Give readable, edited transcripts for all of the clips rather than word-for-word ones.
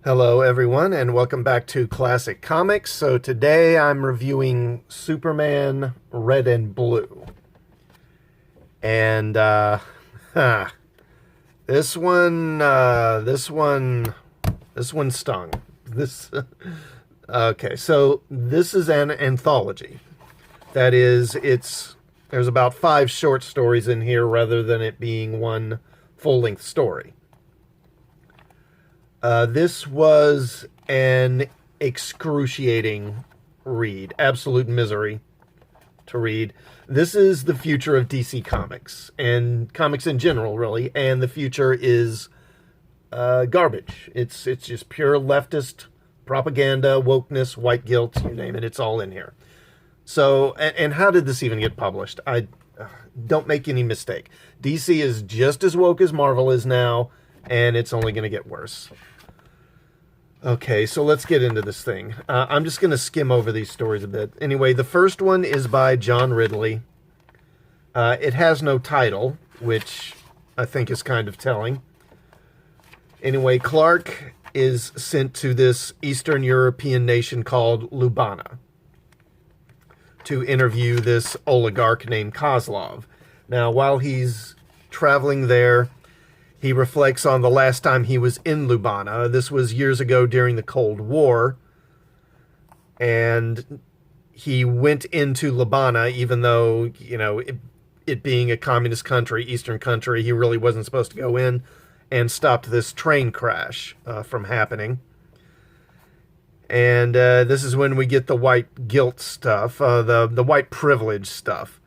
Hello, everyone, and welcome back to Classic Comics. So today I'm reviewing Superman Red and Blue. And, this one stung. Okay, so this is an anthology. That is, there's about 5 short stories in here rather than it being one full-length story. This was an excruciating read. Absolute misery to read. This is the future of DC Comics, and comics in general, really, and the future is garbage. It's just pure leftist propaganda, wokeness, white guilt, you name it, it's all in here. So, and how did this even get published? Don't make any mistake. DC is just as woke as Marvel is now, and it's only going to get worse. Okay, so let's get into this thing. I'm just going to skim over these stories a bit. Anyway, the first one is by John Ridley. It has no title, which I think is kind of telling. Anyway, Clark is sent to this Eastern European nation called Lubana to interview this oligarch named Kozlov. Now, while he's traveling there, he reflects on the last time he was in Lubana. This was years ago during the Cold War. And he went into Lubana, even though, you know, it being a communist country, Eastern country, he really wasn't supposed to go in, and stopped this train crash from happening. And this is when we get the white guilt stuff, the white privilege stuff.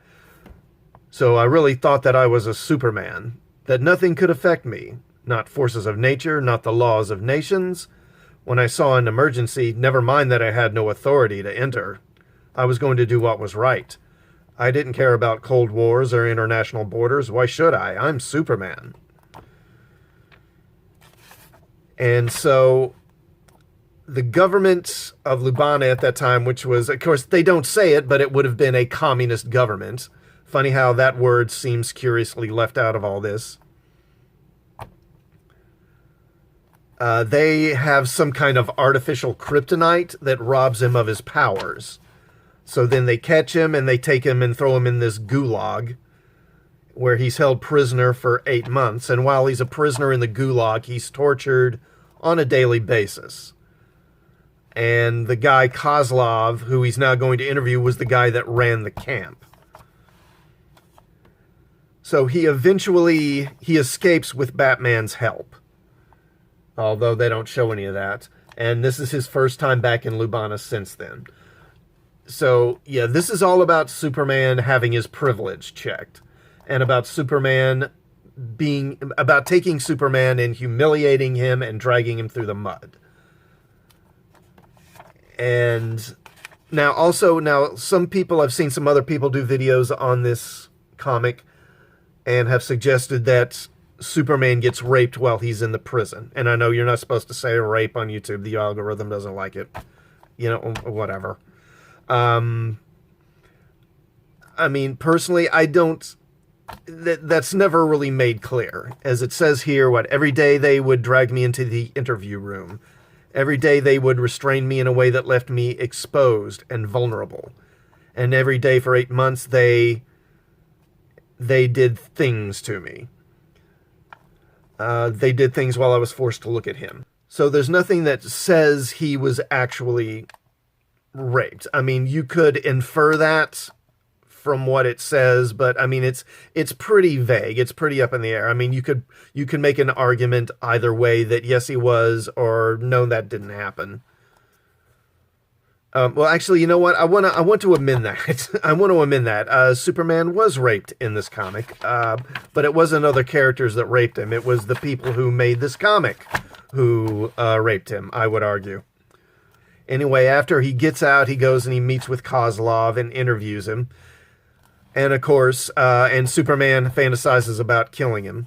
So I really thought that I was a Superman, that nothing could affect me, not forces of nature, not the laws of nations. When I saw an emergency, never mind that I had no authority to enter. I was going to do what was right. I didn't care about cold wars or international borders. Why should I? I'm Superman. And so the government of Lubana at that time, which was, of course, they don't say it, but it would have been a communist government. Funny how that word seems curiously left out of all this. They have some kind of artificial kryptonite that robs him of his powers. So then they catch him and they take him and throw him in this Gulag, where he's held prisoner for 8 months. And while he's a prisoner in the Gulag, he's tortured on a daily basis. And the guy Kozlov, who he's now going to interview, was the guy that ran the camp. So he escapes with Batman's help, although they don't show any of that. And this is his first time back in Lubana since then. So, yeah, this is all about Superman having his privilege checked, and about taking Superman and humiliating him and dragging him through the mud. And now some people, I've seen some other people do videos on this comic and have suggested that Superman gets raped while he's in the prison. And I know you're not supposed to say rape on YouTube. The algorithm doesn't like it. You know, whatever. I mean, personally, I don't... That's never really made clear. As it says here, every day they would drag me into the interview room. Every day they would restrain me in a way that left me exposed and vulnerable. And every day for 8 months, they did things to me. They did things while I was forced to look at him. So there's nothing that says he was actually raped. I mean, you could infer that from what it says, but I mean, it's pretty vague. It's pretty up in the air. I mean, you could make an argument either way that yes, he was, or no, that didn't happen. Well, actually, you know what? I want to amend that. I want to amend that. Superman was raped in this comic, but it wasn't other characters that raped him. It was the people who made this comic who raped him, I would argue. Anyway, after he gets out, he goes and he meets with Kozlov and interviews him. And of course, and Superman fantasizes about killing him.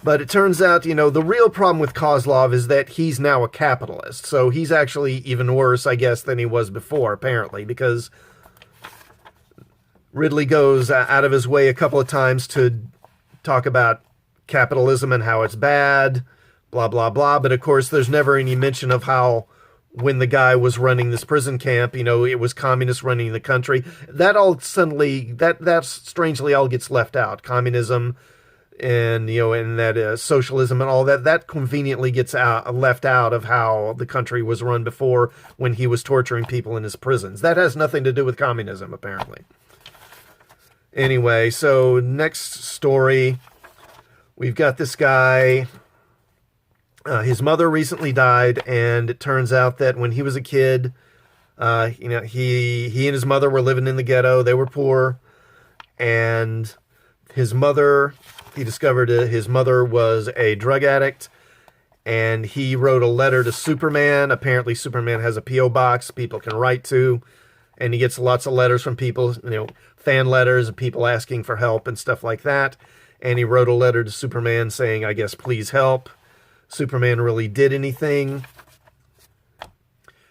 But it turns out, you know, the real problem with Kozlov is that he's now a capitalist. So he's actually even worse, I guess, than he was before, apparently, because Ridley goes out of his way a couple of times to talk about capitalism and how it's bad, blah, blah, blah. But of course, there's never any mention of how when the guy was running this prison camp, it was communists running the country. That all suddenly, that's strangely all gets left out. Communism and, and that socialism and all that conveniently gets left out of how the country was run before when he was torturing people in his prisons. That has nothing to do with communism, apparently. Anyway, so next story, we've got this guy. His mother recently died, and it turns out that when he was a kid, he and his mother were living in the ghetto. They were poor, and he discovered his mother was a drug addict, and he wrote a letter to Superman. Apparently, Superman has a P.O. box people can write to, and he gets lots of letters from people, fan letters, and people asking for help and stuff like that. And he wrote a letter to Superman saying, I guess, please help. Superman really did anything.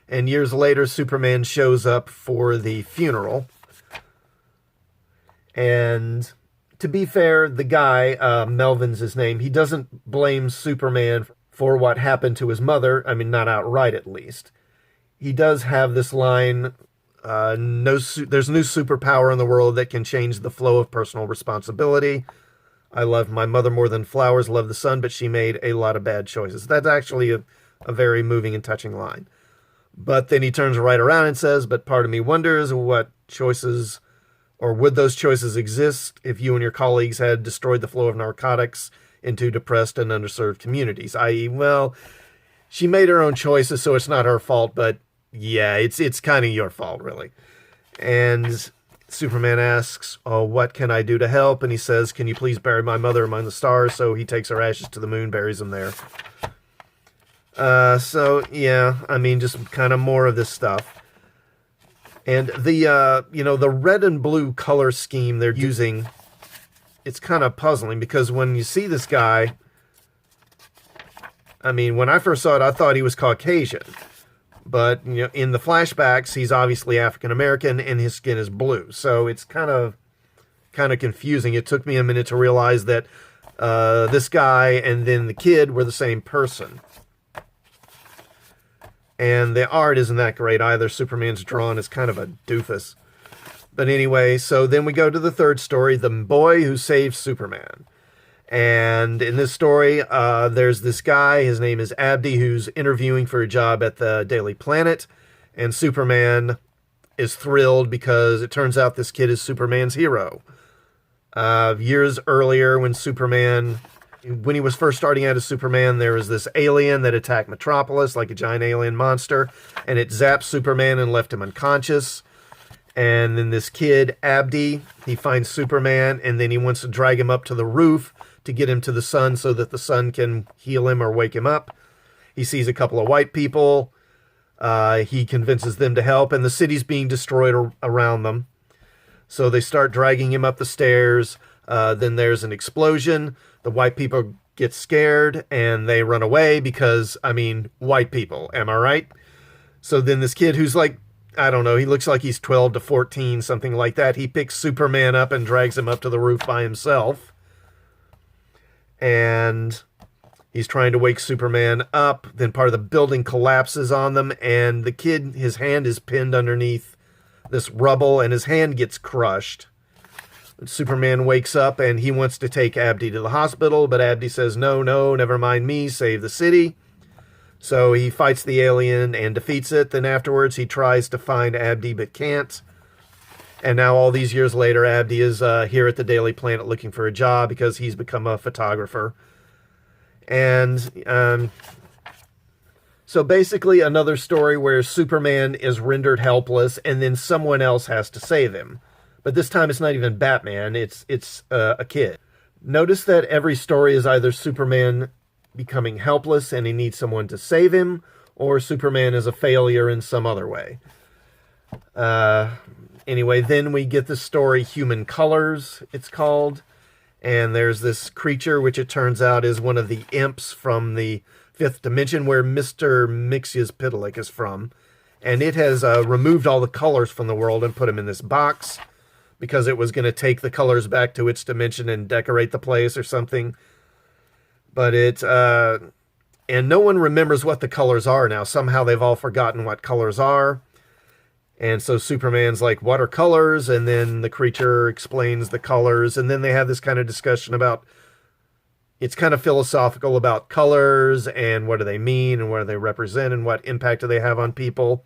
And years later, Superman shows up for the funeral. And to be fair, the guy, Melvin's his name, he doesn't blame Superman for what happened to his mother. I mean, not outright at least. He does have this line, there's no superpower in the world that can change the flow of personal responsibility. I love my mother more than flowers love the sun, but she made a lot of bad choices. That's actually a very moving and touching line. But then he turns right around and says, but part of me wonders what choices, or would those choices exist if you and your colleagues had destroyed the flow of narcotics into depressed and underserved communities? I.e., well, she made her own choices, so it's not her fault, but yeah, it's kind of your fault, really. And Superman asks, oh, what can I do to help? And he says, can you please bury my mother among the stars? So he takes her ashes to the moon, buries them there. So, yeah, I mean, just kind of more of this stuff. And the red and blue color scheme they're using, it's kind of puzzling because when you see this guy, I mean, when I first saw it, I thought he was Caucasian. But, in the flashbacks, he's obviously African-American and his skin is blue. So it's kind of confusing. It took me a minute to realize that this guy and then the kid were the same person. And the art isn't that great either. Superman's drawn as kind of a doofus. But anyway, so then we go to the third story, The Boy Who Saved Superman. And in this story, there's this guy, his name is Abdi, who's interviewing for a job at the Daily Planet. And Superman is thrilled because it turns out this kid is Superman's hero. Years earlier, when he was first starting out as Superman, there was this alien that attacked Metropolis like a giant alien monster. And it zapped Superman and left him unconscious. And then this kid, Abdi, he finds Superman, and then he wants to drag him up to the roof to get him to the sun so that the sun can heal him or wake him up. He sees a couple of white people. He convinces them to help, and the city's being destroyed around them. So they start dragging him up the stairs. Then there's an explosion. The white people get scared, and they run away because, white people, am I right? So then this kid who's like, I don't know, he looks like he's 12 to 14, something like that. He picks Superman up and drags him up to the roof by himself. And he's trying to wake Superman up. Then part of the building collapses on them, and the kid, his hand is pinned underneath this rubble, and his hand gets crushed. Superman wakes up, and he wants to take Abdi to the hospital, but Abdi says, no, never mind me, save the city. So he fights the alien and defeats it. Then afterwards, he tries to find Abdi, but can't. And now all these years later, Abdi is here at the Daily Planet looking for a job because he's become a photographer. And so basically another story where Superman is rendered helpless and then someone else has to save him. But this time it's not even Batman, it's a kid. Notice that every story is either Superman becoming helpless and he needs someone to save him, or Superman is a failure in some other way. Anyway, then we get the story Human Colors, it's called. And there's this creature, which it turns out is one of the imps from the fifth dimension where Mr. Mxyzptlk is from. And it has removed all the colors from the world and put them in this box because it was going to take the colors back to its dimension and decorate the place or something. But And no one remembers what the colors are now. Somehow they've all forgotten what colors are. And so Superman's like, what are colors? And then the creature explains the colors. And then they have this kind of discussion about, it's kind of philosophical about colors and what do they mean and what do they represent and what impact do they have on people.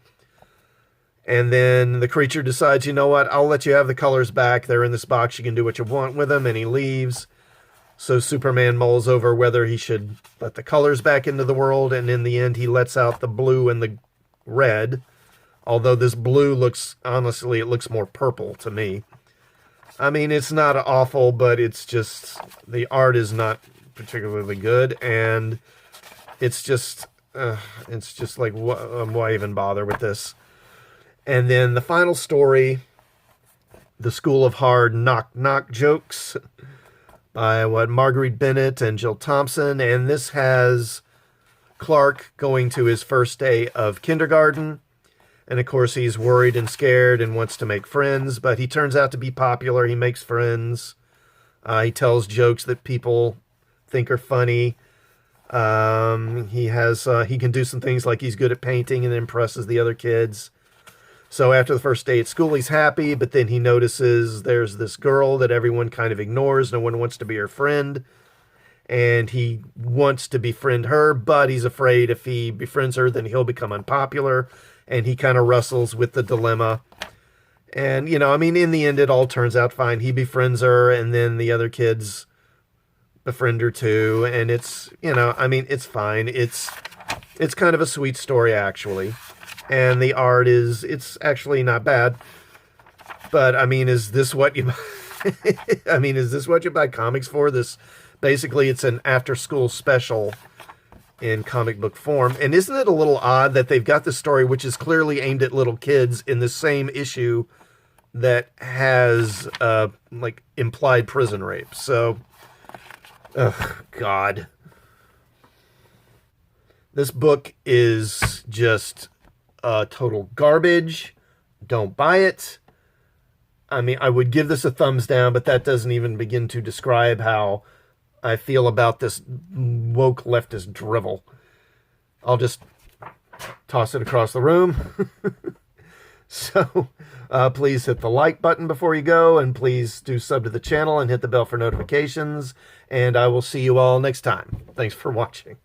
And then the creature decides, you know what, I'll let you have the colors back. They're in this box. You can do what you want with them. And he leaves. So Superman mulls over whether he should let the colors back into the world. And in the end, he lets out the blue and the red. Although this blue looks, honestly, it looks more purple to me. I mean, it's not awful, but it's just, the art is not particularly good. And it's just like, why even bother with this? And then the final story, The School of Hard Knock Knock Jokes, by Marguerite Bennett and Jill Thompson. And this has Clark going to his first day of kindergarten. And of course, he's worried and scared and wants to make friends, but he turns out to be popular. He makes friends. He tells jokes that people think are funny. He can do some things like he's good at painting and impresses the other kids. So after the first day at school, he's happy, but then he notices there's this girl that everyone kind of ignores. No one wants to be her friend. And he wants to befriend her, but he's afraid if he befriends her, then he'll become unpopular. And he kind of wrestles with the dilemma. And, you know, I mean, in the end, it all turns out fine. He befriends her, and then the other kids befriend her too. And it's, you know, I mean, it's fine. It's kind of a sweet story, actually. And the art it's actually not bad. But, I mean, is this what you buy comics for? Basically, it's an after-school special in comic book form. And isn't it a little odd that they've got this story, which is clearly aimed at little kids, in the same issue that has, like, implied prison rape? So, God. This book is just total garbage. Don't buy it. I mean, I would give this a thumbs down, but that doesn't even begin to describe how I feel about this woke leftist drivel. I'll just toss it across the room. So, please hit the like button before you go, and please do sub to the channel and hit the bell for notifications, and I will see you all next time. Thanks for watching.